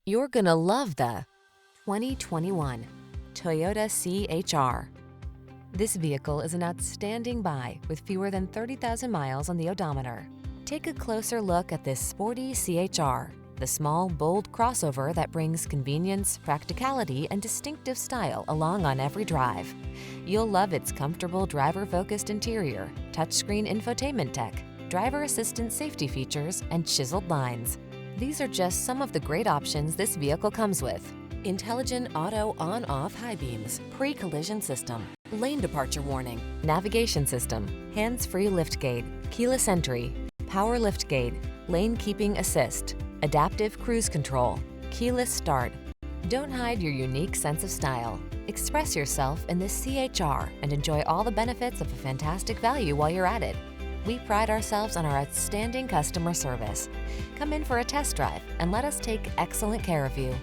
You're gonna love the 2021 Toyota CHR. This vehicle is an outstanding buy with fewer than 30,000 miles on the odometer. Take a closer look at this sporty CHR, the small, bold crossover that brings convenience, practicality, and distinctive style along on every drive. You'll love its comfortable driver-focused interior, touchscreen infotainment tech, driver assistance safety features, and chiseled lines. These are just some of the great options this vehicle comes with: intelligent auto on-off high beams, pre-collision system, lane departure warning, navigation system, hands-free liftgate, keyless entry, power liftgate, lane keeping assist, adaptive cruise control, keyless start. Don't hide your unique sense of style. Express yourself in this CHR and enjoy all the benefits of a fantastic value while you're at it. We pride ourselves on our outstanding customer service. Come in for a test drive and let us take excellent care of you.